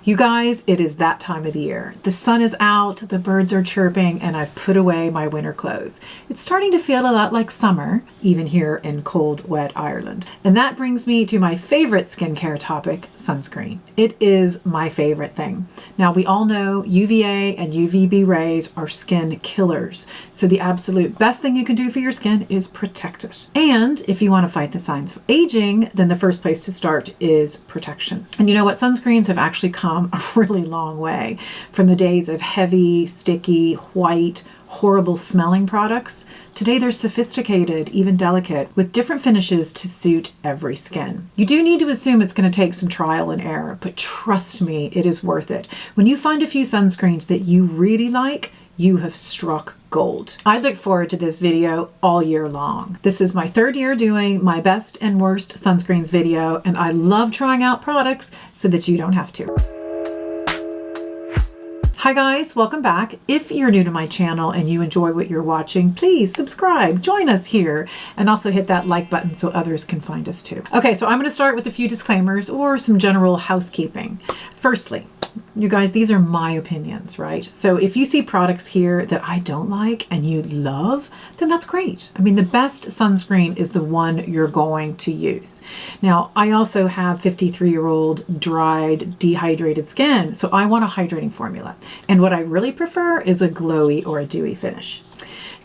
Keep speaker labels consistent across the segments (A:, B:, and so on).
A: You guys, it is that time of the year. The sun is out, the birds are chirping, and I've put away my winter clothes. It's starting to feel a lot like summer, even here in cold, wet Ireland. And that brings me to my favorite skincare topic, sunscreen. It is my favorite thing. Now, we all know UVA and UVB rays are skin killers. So the absolute best thing you can do for your skin is protect it. And if you want to fight the signs of aging, then the first place to start is protection. And you know what? Sunscreens have actually come a really long way from the days of heavy, sticky, white, horrible smelling products. Today they're sophisticated, even delicate, with different finishes to suit every skin. You do need to assume it's going to take some trial and error, but trust me, it is worth it. When you find a few sunscreens that you really like, you have struck gold. I look forward to this video all year long. This is my third year doing my best and worst sunscreens video, and I love trying out products so that you don't have to. Hi guys, welcome back. If you're new to my channel and you enjoy what you're watching, please subscribe, join us here, and also hit that like button so others can find us too. Okay, so I'm going to start with a few disclaimers or some general housekeeping. Firstly, you guys, these are my opinions, right? So if you see products here that I don't like and you love, then that's great. I mean, the best sunscreen is the one you're going to use. Now, I also have 53-year-old dried, dehydrated skin, so I want a hydrating formula. And what I really prefer is a glowy or a dewy finish.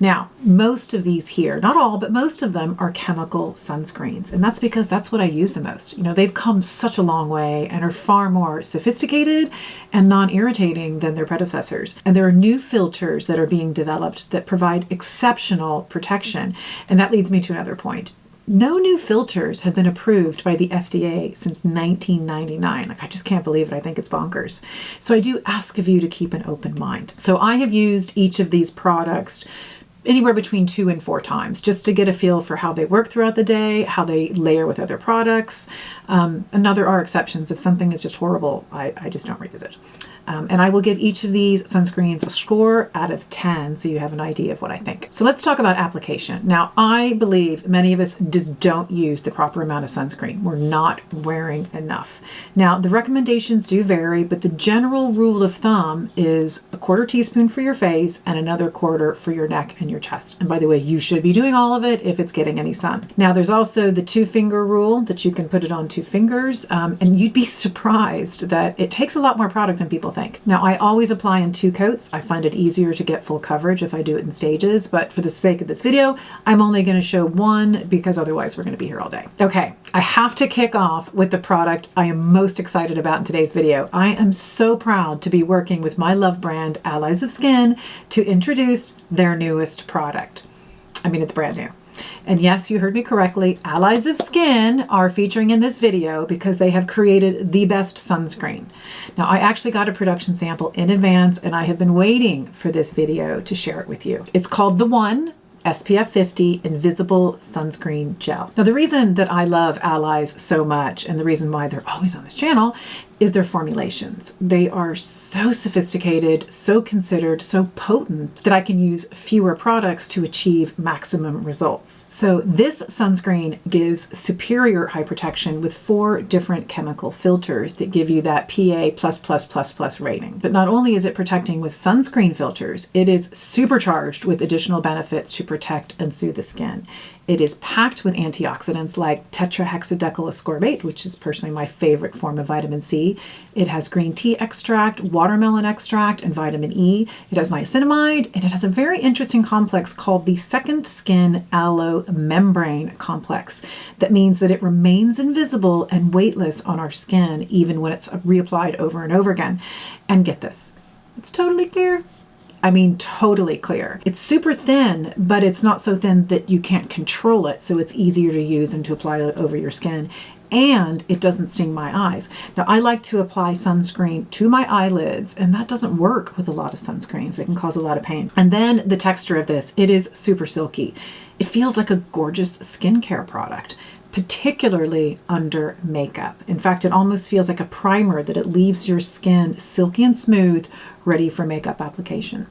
A: Now, most of these here, not all, but most of them are chemical sunscreens. And that's because that's what I use the most. You know, they've come such a long way and are far more sophisticated and non-irritating than their predecessors. And there are new filters that are being developed that provide exceptional protection. And that leads me to another point. No new filters have been approved by the FDA since 1999. Like, I just can't believe it. I think it's bonkers. So I do ask of you to keep an open mind. So I have used each of these products anywhere between 2 and 4 times just to get a feel for how they work throughout the day, how they layer with other products. And now there are exceptions. If something is just horrible, I just don't reuse it. And I will give each of these sunscreens a score out of 10 so you have an idea of what I think. So let's talk about application. Now, I believe many of us just don't use the proper amount of sunscreen. We're not wearing enough. Now, the recommendations do vary, but the general rule of thumb is a 1/4 teaspoon for your face and another 1/4 for your neck and your chest. And by the way, you should be doing all of it if it's getting any sun. Now, there's also the 2-finger rule that you can put it on 2 fingers, and you'd be surprised that it takes a lot more product than people think. Now, I always apply in 2 coats. I find it easier to get full coverage if I do it in stages, but for the sake of this video, I'm only going to show 1 because otherwise we're going to be here all day. Okay, I have to kick off with the product I am most excited about in today's video. I am so proud to be working with my love brand, Allies of Skin, to introduce their newest product. I mean, it's brand new. And yes, you heard me correctly. Allies of Skin are featuring in this video because they have created the best sunscreen. Now, I actually got a production sample in advance and I have been waiting for this video to share it with you. It's called The One SPF 50 Invisible Sunscreen Gel. Now, the reason that I love Allies so much and the reason why they're always on this channel is their formulations. They are so sophisticated, so considered, so potent that I can use fewer products to achieve maximum results. So this sunscreen gives superior high protection with 4 different chemical filters that give you that PA++++ rating. But not only is it protecting with sunscreen filters, it is supercharged with additional benefits to protect and soothe the skin. It is packed with antioxidants like tetrahexadecyl ascorbate, which is personally my favorite form of vitamin C. It has green tea extract, watermelon extract, and vitamin E. It has niacinamide, and it has a very interesting complex called the second skin aloe membrane complex. That means that it remains invisible and weightless on our skin, even when it's reapplied over and over again. And get this, it's totally clear. I mean, totally clear. It's super thin, but it's not so thin that you can't control it, so it's easier to use and to apply it over your skin. And it doesn't sting my eyes. Now, I like to apply sunscreen to my eyelids, and that doesn't work with a lot of sunscreens. It can cause a lot of pain. And then the texture of this, it is super silky. It feels like a gorgeous skincare product, particularly under makeup. In fact, it almost feels like a primer that it leaves your skin silky and smooth, ready for makeup application.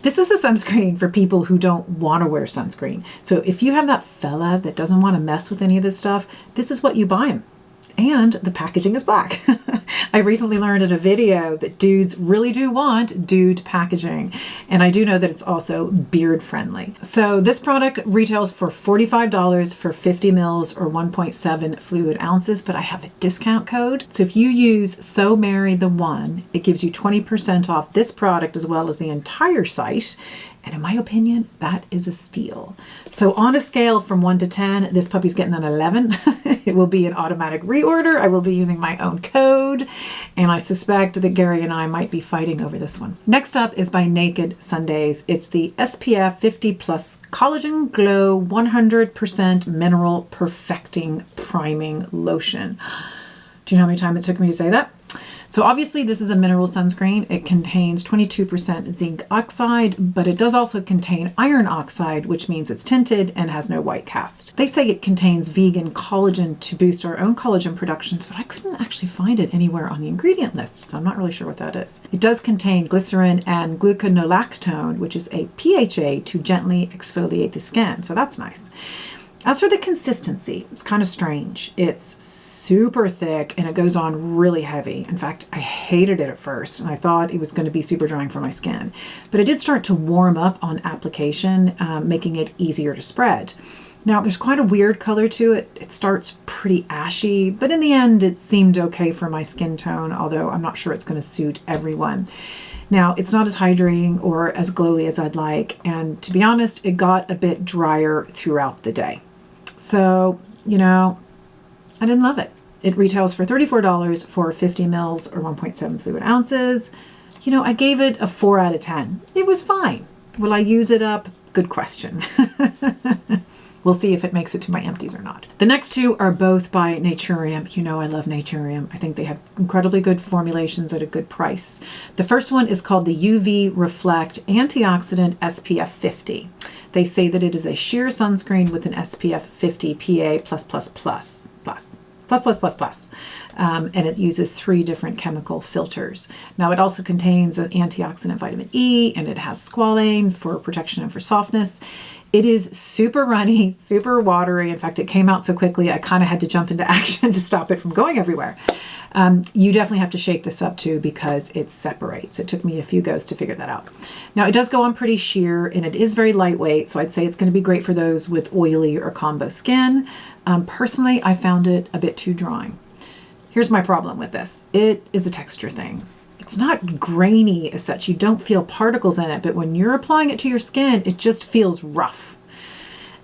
A: This is the sunscreen for people who don't want to wear sunscreen. So if you have that fella that doesn't want to mess with any of this stuff, this is what you buy him. And the packaging is black. I recently learned in a video that dudes really do want dude packaging. And I do know that it's also beard friendly. So this product retails for $45 for 50 mils or 1.7 fluid ounces, but I have a discount code. So if you use So Marry the One, it gives you 20% off this product as well as the entire site. And in my opinion, that is a steal. So on a scale from 1 to 10, this puppy's getting an 11. It will be an automatic reorder. I will be using my own code. And I suspect that Gary and I might be fighting over this one. Next up is by Naked Sundays. It's the SPF 50 Plus Collagen Glow 100% Mineral Perfecting Priming Lotion. Do you know how many times it took me to say that? So obviously this is a mineral sunscreen. It contains 22% zinc oxide, but it does also contain iron oxide, which means it's tinted and has no white cast. They say it contains vegan collagen to boost our own collagen productions, but I couldn't actually find it anywhere on the ingredient list, so I'm not really sure what that is. It does contain glycerin and gluconolactone, which is a PHA to gently exfoliate the skin, so that's nice. As for the consistency, it's kind of strange. It's super thick and it goes on really heavy. In fact, I hated it at first and I thought it was going to be super drying for my skin. But it did start to warm up on application, making it easier to spread. Now, there's quite a weird color to it. It starts pretty ashy, but in the end, it seemed okay for my skin tone, although I'm not sure it's going to suit everyone. Now, it's not as hydrating or as glowy as I'd like, and to be honest, it got a bit drier throughout the day. So, you know, I didn't love it. It retails for $34 for 50 mils or 1.7 fluid ounces. You know, I gave it a 4 out of 10. It was fine. Will I use it up? Good question. We'll see if it makes it to my empties or not. The next two are both by Naturium. You know I love Naturium. I think they have incredibly good formulations at a good price. The first one is called the UV Reflect Antioxidant SPF 50. They say that it is a sheer sunscreen with an SPF 50 PA+++++++++++++++++++++++++++++++++++++++++++++++++++++++++++++++++++++++++++++++++++++++++++++++++++++++++++++++ and it also contains antioxidant vitamin E, and it has squalane for protection and for softness. It is super runny, super watery. In fact, it came out so quickly, I kind of had to jump into action to stop it from going everywhere. You definitely have to shake this up too because it separates. It took me a few goes to figure that out. Now, it does go on pretty sheer and it is very lightweight, so I'd say it's going to be great for those with oily or combo skin. Personally, I found it a bit too drying. Here's my problem with this. It is a texture thing. It's not grainy as such. You don't feel particles in it, but when you're applying it to your skin, it just feels rough.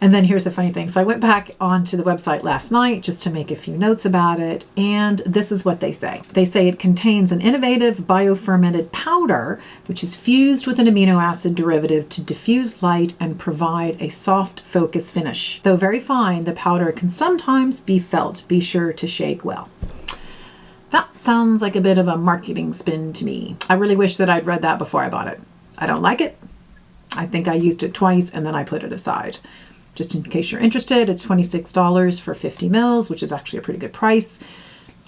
A: And then here's the funny thing. So I went back onto the website last night just to make a few notes about it, and this is what they say. They say it contains an innovative biofermented powder, which is fused with an amino acid derivative to diffuse light and provide a soft focus finish. Though very fine, the powder can sometimes be felt. Be sure to shake well. That sounds like a bit of a marketing spin to me. I really wish that I'd read that before I bought it. I don't like it. I think I used it twice and then I put it aside. Just in case you're interested, it's $26 for 50 mils, which is actually a pretty good price.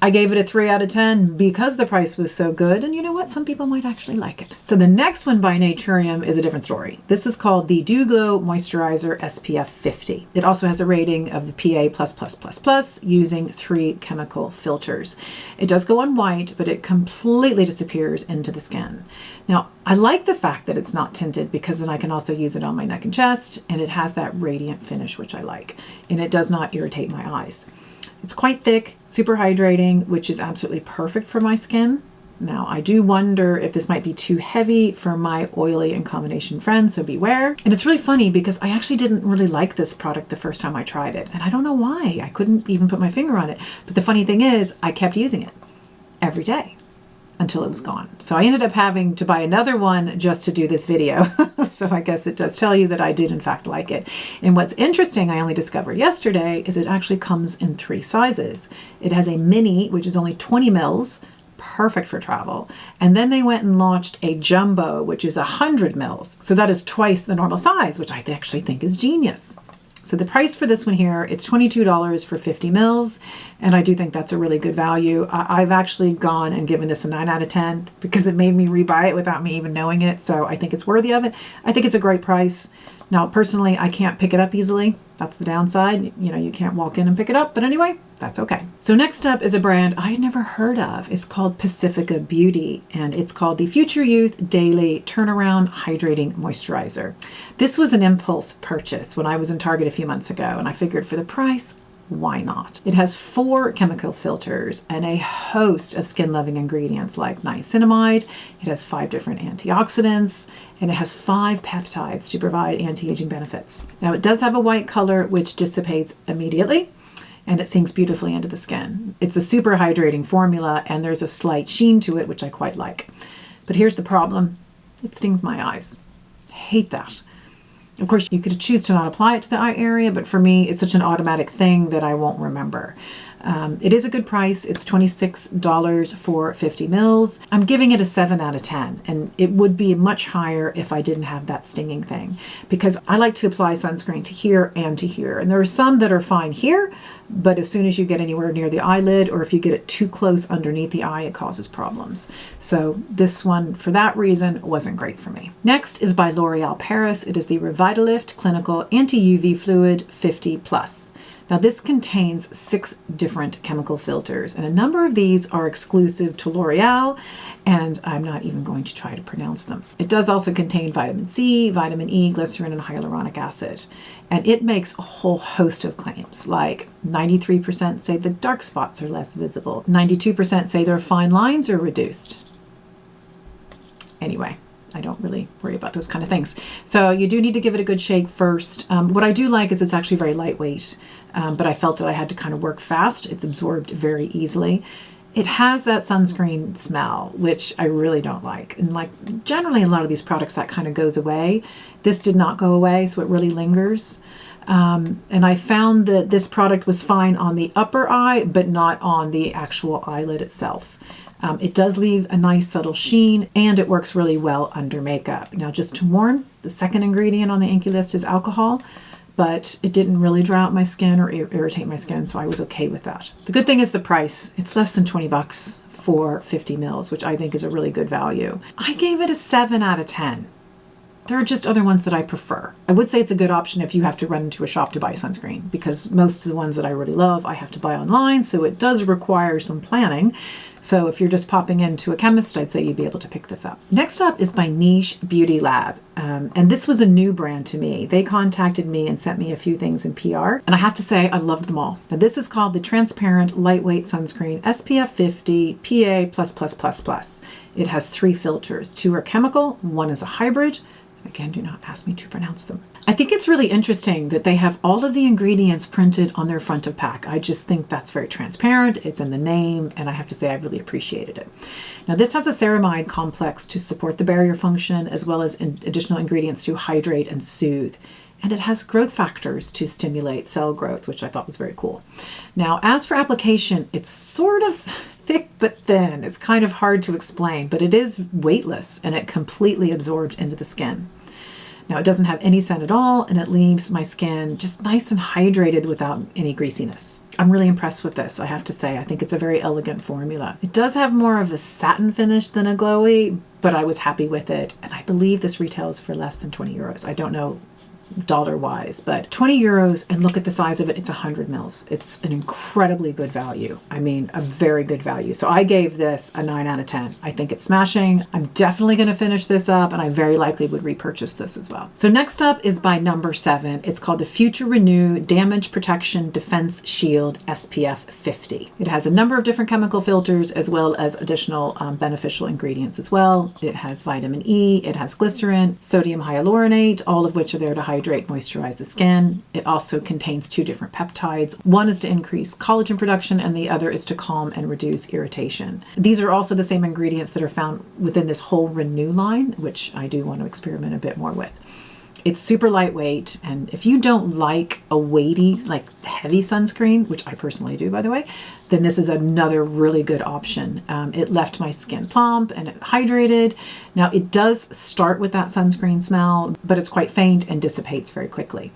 A: I gave it a 3 out of 10 because the price was so good. And you know what? Some people might actually like it. So the next one by Naturium is a different story. This is called the Dew Glow Moisturizer SPF 50. It also has a rating of the PA++++ using 3 chemical filters. It does go on white, but it completely disappears into the skin. Now, I like the fact that it's not tinted because then I can also use it on my neck and chest, and it has that radiant finish, which I like. And it does not irritate my eyes. It's quite thick, super hydrating, which is absolutely perfect for my skin. Now, I do wonder if this might be too heavy for my oily and combination friends, so beware. And it's really funny because I actually didn't really like this product the first time I tried it. And I don't know why. I couldn't even put my finger on it. But the funny thing is, I kept using it every day until it was gone. So I ended up having to buy another one just to do this video. So I guess it does tell you that I did in fact like it. And what's interesting, I only discovered yesterday, is it actually comes in 3 sizes. It has a mini, which is only 20 mils, perfect for travel. And then they went and launched a jumbo, which is 100 mils. So that is twice the normal size, which I actually think is genius. So the price for this one here, it's $22 for 50 mils, and I do think that's a really good value. I've actually gone and given this a 9 out of 10 because it made me rebuy it without me even knowing it, so I think it's worthy of it. I think it's a great price. Now, personally, I can't pick it up easily. That's the downside. You know, you can't walk in and pick it up, but anyway, that's okay. So next up is a brand I had never heard of. It's called Pacifica Beauty, and it's called the Future Youth Daily Turnaround Hydrating Moisturizer. This was an impulse purchase when I was in Target a few months ago, and I figured for the price, why not? It has 4 chemical filters and a host of skin-loving ingredients like niacinamide. It has 5 different antioxidants, and it has 5 peptides to provide anti-aging benefits. Now, it does have a white color, which dissipates immediately, and it sinks beautifully into the skin. It's a super hydrating formula, and there's a slight sheen to it, which I quite like. But here's the problem. It stings my eyes. I hate that. Of course, you could choose to not apply it to the eye area, but for me, it's such an automatic thing that I won't remember. It is a good price. It's $26 for 50 mils. I'm giving it a 7 out of 10, and it would be much higher if I didn't have that stinging thing, because I like to apply sunscreen to here and to here. And there are some that are fine here, but as soon as you get anywhere near the eyelid, or if you get it too close underneath the eye, it causes problems. So this one, for that reason, wasn't great for me. Next is by L'Oreal Paris. It is the Revitalift Clinical Anti-UV Fluid 50+. Now, this contains 6 different chemical filters, and a number of these are exclusive to L'Oreal, and I'm not even going to try to pronounce them. It does also contain vitamin C, vitamin E, glycerin, and hyaluronic acid, and it makes a whole host of claims, like 93% say the dark spots are less visible, 92% say their fine lines are reduced. Anyway, I don't really worry about those kind of things. So you do need to give it a good shake first. What I do like is it's actually very lightweight, but I felt that I had to kind of work fast. It's absorbed very easily. It has that sunscreen smell, which I really don't like. And like generally a lot of these products, that kind of goes away. This did not go away, so it really lingers. And I found that this product was fine on the upper eye, but not on the actual eyelid itself. It does leave a nice subtle sheen, and it works really well under makeup. Now, just to warn, the second ingredient on the Inkey list is alcohol, but it didn't really dry out my skin or irritate my skin, so I was okay with that. The good thing is the price. It's less than 20 bucks for 50 mils, which I think is a really good value. I gave it a 7 out of 10. There are just other ones that I prefer. I would say it's a good option if you have to run into a shop to buy sunscreen, because most of the ones that I really love, I have to buy online, so it does require some planning. So if you're just popping into a chemist, I'd say you'd be able to pick this up. Next up is by Niche Beauty Lab. And this was a new brand to me. They contacted me and sent me a few things in PR. And I have to say, I loved them all. Now, this is called the Transparent Lightweight Sunscreen SPF 50 PA++++. It has 3 filters. 2 are chemical, 1 is a hybrid. Again, do not ask me to pronounce them. I think it's really interesting that they have all of the ingredients printed on their front of pack. I just think that's very transparent. It's in the name, and I have to say I really appreciated it. Now, this has a ceramide complex to support the barrier function, as well as additional ingredients to hydrate and soothe. And it has growth factors to stimulate cell growth, which I thought was very cool. Now, as for application, it's sort of thick but thin. It's kind of hard to explain, but it is weightless, and it completely absorbed into the skin. Now, it doesn't have any scent at all, and it leaves my skin just nice and hydrated without any greasiness. I'm really impressed with this, I have to say. I think it's a very elegant formula. It does have more of a satin finish than a glowy, but I was happy with it, and I believe this retails for less than 20 euros. I don't know dollar-wise, but 20 euros, and look at the size of it, it's 100 mils. It's an incredibly good value. I mean, a very good value. So I gave this a 9 out of 10. I think it's smashing. I'm definitely going to finish this up, and I very likely would repurchase this as well. So next up is by number 7. It's called the Future Renew Damage Protection Defense Shield SPF 50. It has a number of different chemical filters, as well as additional beneficial ingredients as well. It has vitamin E, it has glycerin, sodium hyaluronate, all of which are there to hydrate, moisturize the skin. It also contains 2 different peptides. One is to increase collagen production, and the other is to calm and reduce irritation. These are also the same ingredients that are found within this whole Renew line, which I do want to experiment a bit more with. It's super lightweight, and if you don't like a weighty, like heavy sunscreen, which I personally do, by the way, then this is another really good option. It left my skin plump and it hydrated. Now, it does start with that sunscreen smell, but it's quite faint and dissipates very quickly.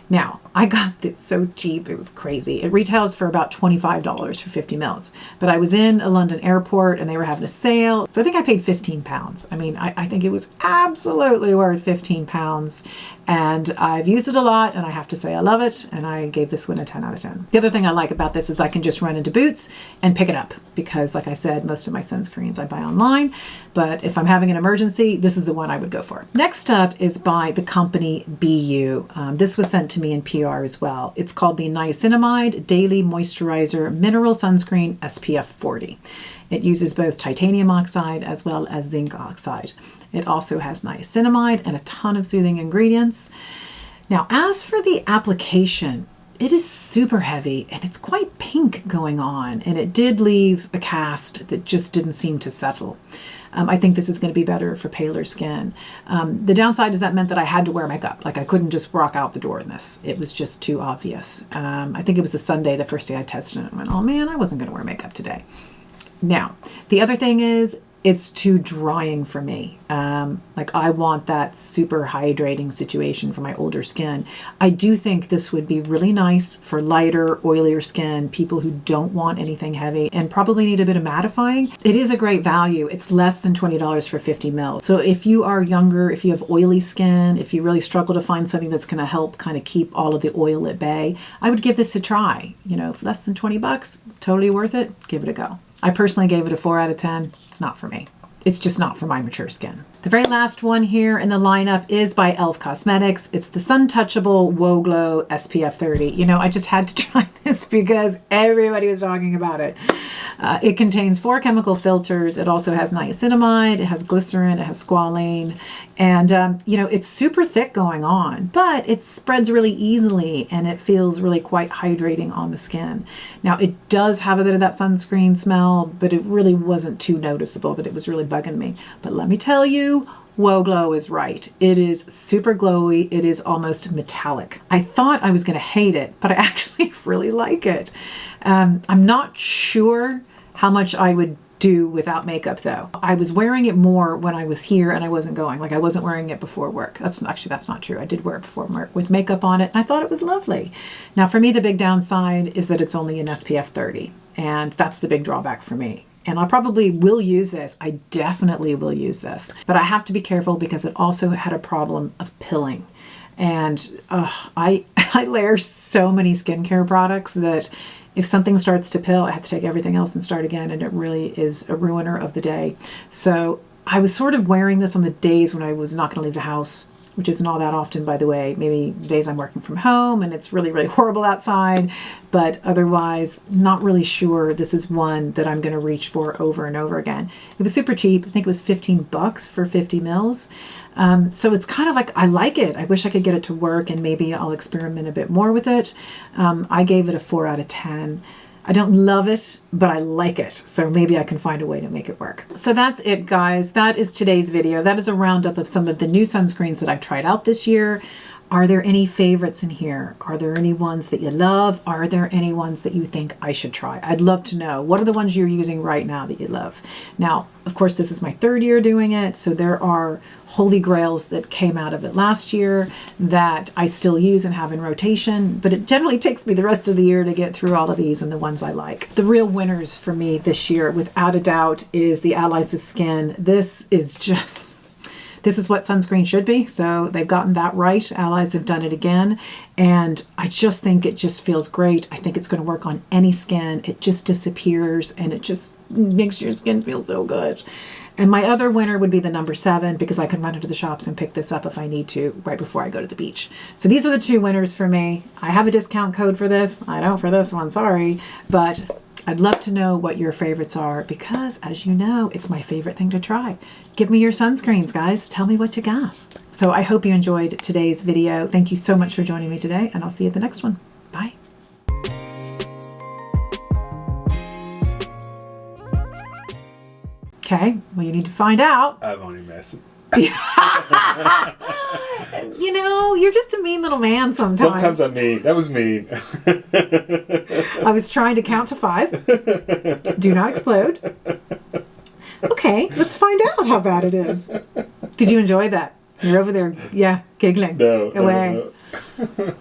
A: Now, I got this so cheap, it was crazy. It retails for about $25 for 50 mils, but I was in a London airport and they were having a sale, so I think I paid £15. I mean, I think it was absolutely worth £15. And I've used it a lot, and I have to say I love it, and I gave this one a 10 out of 10. The other thing I like about this is I can just run into Boots and pick it up because, like I said, most of my sunscreens I buy online, but if I'm having an emergency, this is the one I would go for. Next up is by the company BU. This was sent to me in PR as well. It's called the Niacinamide Daily Moisturizer Mineral Sunscreen SPF 40. It uses both titanium oxide as well as zinc oxide. It also has niacinamide and a ton of soothing ingredients. Now, as for the application, it is super heavy and it's quite pink going on, and it did leave a cast that just didn't seem to settle. I think this is going to be better for paler skin. The downside is that meant that I had to wear makeup. Like, I couldn't just walk out the door in this. It was just too obvious. I think it was a Sunday, the first day I tested it. I went, oh man, I wasn't going to wear makeup today. Now, the other thing is it's too drying for me. Like, I want that super hydrating situation for my older skin. I do think this would be really nice for lighter, oilier skin, people who don't want anything heavy and probably need a bit of mattifying. It is a great value. It's less than $20 for 50 ml. So if you are younger, if you have oily skin, if you really struggle to find something that's going to help kind of keep all of the oil at bay, I would give this a try. You know, for less than 20 bucks, totally worth it. Give it a go. I personally gave it a 4 out of 10. It's not for me. It's just not for my mature skin. The very last one here in the lineup is by e.l.f. Cosmetics. It's the Sun Touchable Whoa Glow SPF 30. You know, I just had to try this because everybody was talking about it. It contains 4 chemical filters. It also has niacinamide, it has glycerin, it has squalane, and you know, it's super thick going on, but it spreads really easily and it feels really quite hydrating on the skin. Now, it does have a bit of that sunscreen smell, but it really wasn't too noticeable that it was really bugging me. But let me tell you, Whoa Glow is right. It is super glowy. It is almost metallic. I thought I was going to hate it, but I actually really like it. I'm not sure how much I would do without makeup though. I was wearing it more when I was here and I wasn't going. Like, I wasn't wearing it before work. That's not true. I did wear it before work with makeup on it and I thought it was lovely. Now, for me, the big downside is that it's only an SPF 30, and that's the big drawback for me. And I probably will use this. I definitely will use this. But I have to be careful because it also had a problem of pilling. And I layer so many skincare products that if something starts to pill, I have to take everything else and start again. And it really is a ruiner of the day. So I was sort of wearing this on the days when I was not going to leave the house, which isn't all that often, by the way. Maybe the days I'm working from home and it's really, really horrible outside. But otherwise, not really sure this is one that I'm going to reach for over and over again. It was super cheap. I think it was 15 bucks for 50 mils. So it's kind of like, I like it. I wish I could get it to work and maybe I'll experiment a bit more with it. I gave it a 4 out of 10. I don't love it, but I like it. So maybe I can find a way to make it work. So that's it, guys. That is today's video. That is a roundup of some of the new sunscreens that I've tried out this year. Are there any favorites in here? Are there any ones that you love? Are there any ones that you think I should try? I'd love to know. What are the ones you're using right now that you love? Now, of course, this is my 3rd year doing it, so there are holy grails that came out of it last year that I still use and have in rotation, but it generally takes me the rest of the year to get through all of these and the ones I like. The real winners for me this year, without a doubt, is the Allies of Skin. This is what sunscreen should be, so they've gotten that right. Allies have done it again, and I just think it just feels great. I think it's going to work on any skin. It just disappears, and it just makes your skin feel so good. And my other winner would be the number 7, because I can run into the shops and pick this up if I need to right before I go to the beach. So these are the 2 winners for me. I have a discount code for this. I don't for this one, sorry, but I'd love to know what your favorites are because, as you know, it's my favorite thing to try. Give me your sunscreens, guys. Tell me what you got. So I hope you enjoyed today's video. Thank you so much for joining me today, and I'll see you at the next one. Bye. Okay, well, you need to find out.
B: I'm only messing.
A: You know, you're just a mean little man sometimes.
B: Sometimes I'm mean. That was mean.
A: I was trying to count to 5. Do not explode. Okay, let's find out how bad it is. Did you enjoy that? You're over there, yeah, giggling.
B: No.
A: Away.
B: No.